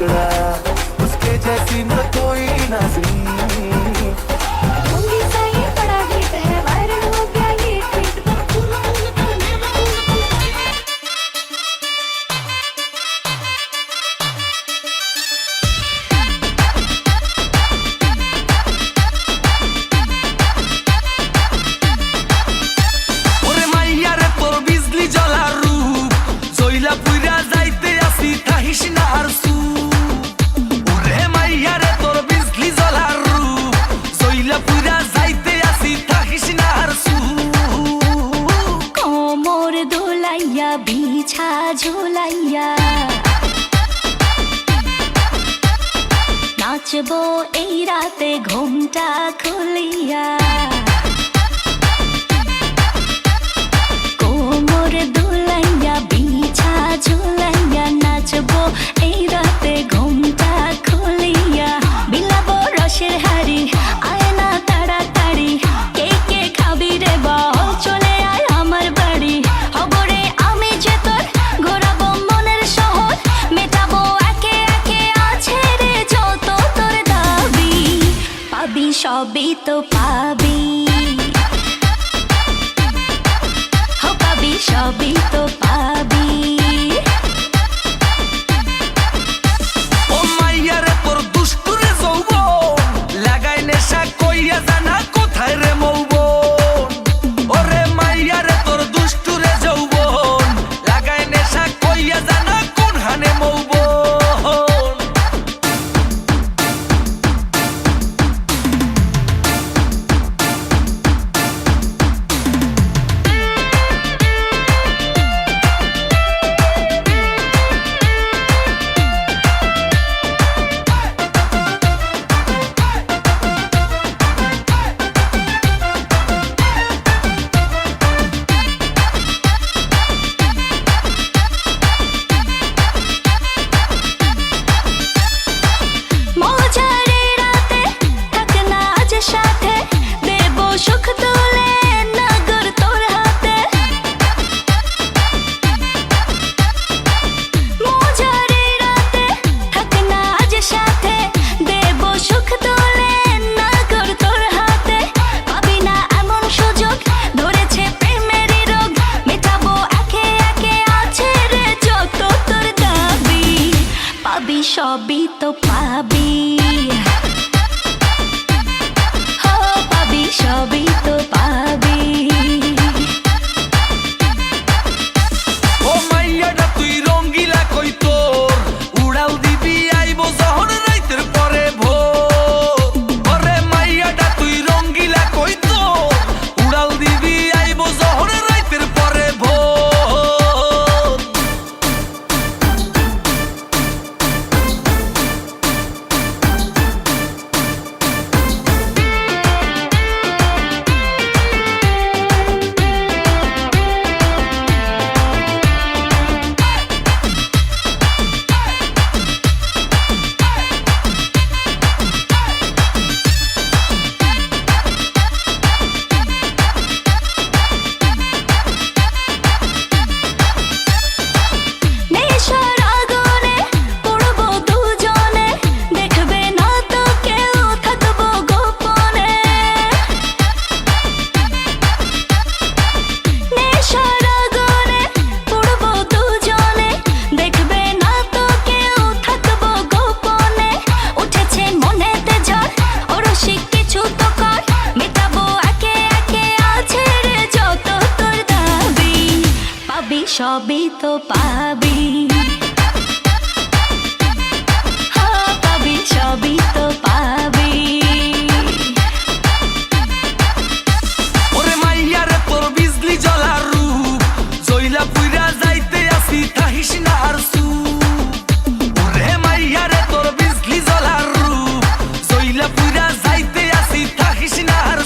टुकड़ा, उसके जैसी न कोई नाज़नीं। बिछा झुलाइया नाचबो এই রাতে ঘুমটা খুলিয়া কোমর দুলাইয়া বিছা ঝুলাইয়া নাচবো এই রাতে ঘুমটা খুলিয়া বিলাবো রসের হাড়ি আয় না তাড়াতাড়ি কে কে খাবি রে বল চলে আয় আমার বাড়ি হবরে আমি যে তোর ঘোরাবো মনের শহর মেটাবো একে একে আছে রে যত তোর দাবি পাবি সবই তো পাবি হো পাবি সবই তো পাবি সবই তো পাবি হো পাবি সবই তো পাবি ও মাইয়াটা তুই রঙ্গিলা কই তোর উড়াল দিবি আইবো যখন রাইতের পরে ভোর ওরে মাইয়াটা তুই রঙ্গিলা কই তোর উড়াল দিবি আইবো যখন রাইতের পরে ভোর সবই তো পাবি হো পাবি সবই তো পাবি ওরে মাইয়া রে তোর বিজলি জ্বলার রূপ জইলা পুইরা যাইতে আসি থাকিস না আর ওরে মাইয়া রে তোর বিজলি জ্বলার রূপ জইলা পুইরা যাইতে আসি থাকিস না আর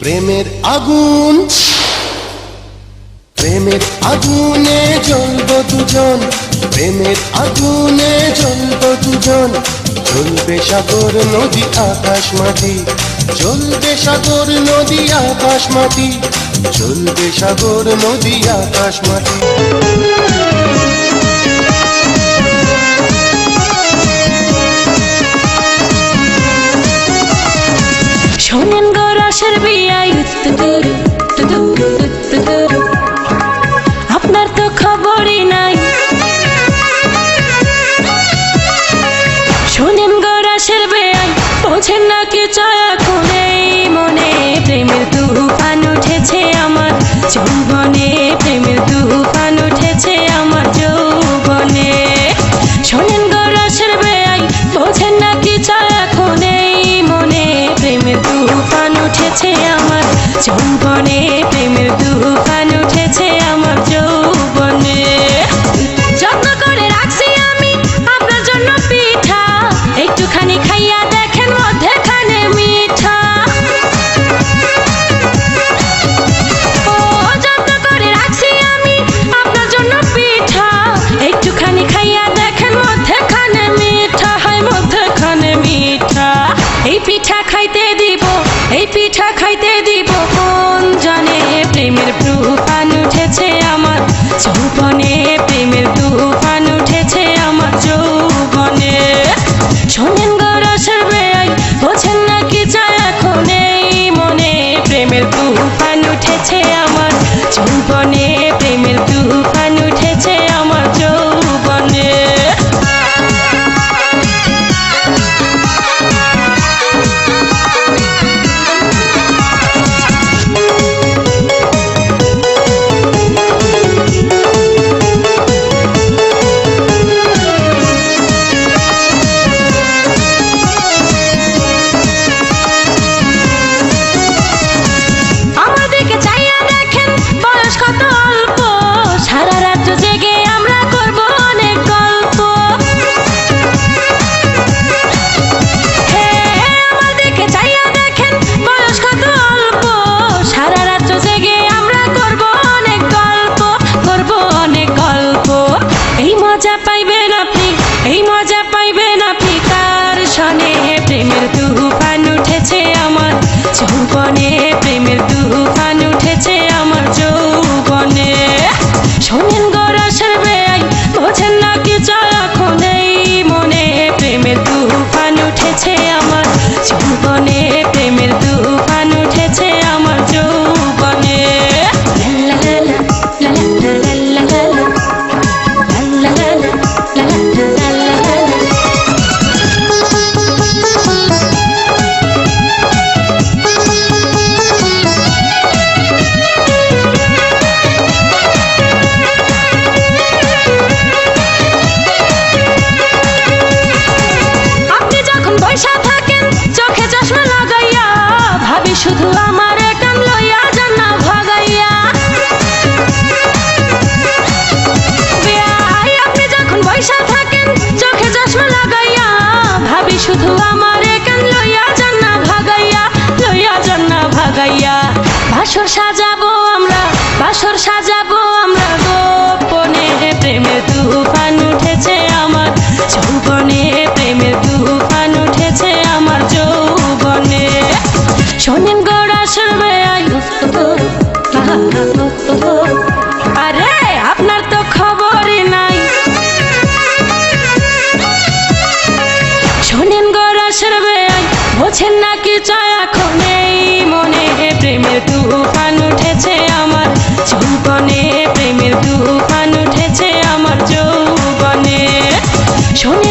প্রেমের আগুন, প্রেমের আগুনে জ্বলব দুজন, প্রেমের আগুনে জ্বলব দুজন। জ্বলবে সাগর নদী আকাশ মাটি, জ্বলবে সাগর নদী আকাশ মাটি, জ্বলবে সাগর নদী আকাশ মাটি। শোনেন গো রসের বিয়াই আপনার তো খবরই নাই। শোনেন গো রসের বিয়াই বোঝেন নাকি চয়া করে মনে প্রেমের তুফান উঠেছে আমার যৌবনে, প্রেমের তুফান উঠেছে আমার যৌবনে। শোনেন গো রসের বিয়াই বোঝেন নাকি চয়া করে মনে প্রেমের তুফান উঠেছে আমার যৌবনে, প্রেমের তুফান উঠেছে আমার যৌবনে। যত্ন করে রাখছি আমি আপনার জন্য পিঠা, একটুখানি খাইয়া দেখেন মধ্যেখানে মিঠা। ও যত্ন করে রাখছি আমি আপনার জন্য পিঠা, একটুখানি খাইয়া দেখেন মধ্যেখানে মিঠা, হয় মধ্যেখানে মিঠা। এই পিঠা খাইতে দিব, এই পিঠা খাইতে দিব কোন জানে প্রেমের তুফান উঠেছে আমার যৌবনে, প্রেমের তুফান উঠেছে আমার যৌবনে। শোনেন গো রসের বেয়াই বোঝেন নাকি চায় এখন এই মনে প্রেমের তুফান উঠেছে আমার যৌবনে, প্রেমের তুফান উঠেছে আমার যৌবনে। প্রেমের তুফান উঠেছে আমার যৌবনে, প্রেমের তুফান উঠেছে আমার যৌবনে। শোনেন গো রসের বেয়াই বোঝেন নাকি চয় এখন এই মনে প্রেমের তুফান উঠেছে আমার যৌবনে, প্রেমের তুফান উঠেছে আমার যৌবনে। শুধু আমার কান লইয়া যান না ভাগাইয়া, আপনি যখন বৈশা থাকেন চোখে চশমা লাগাইয়া, ভাবি শুধু আমার কান লইয়া যান না ভাগাইয়া, লইয়া যান না ভাগাইয়া। বাসর সাজাবো আমরা, বাসর সাজাবো আমরা গোপনে, প্রেমের তুফান উঠেছে আমার যৌবনে, প্রেমের তুফান উঠেছে আমার যৌবনে। শোনেন গো রসের বেয়াই আরে আপনার তো খবরই নাই। শোনেন গো রসের বেয়াই বোঝেন নাকি চায় এখন এই মনে প্রেমের তুফান উঠেছে আমার যৌবনে, প্রেমের তুফান উঠেছে আমার যৌবনে। শোনেন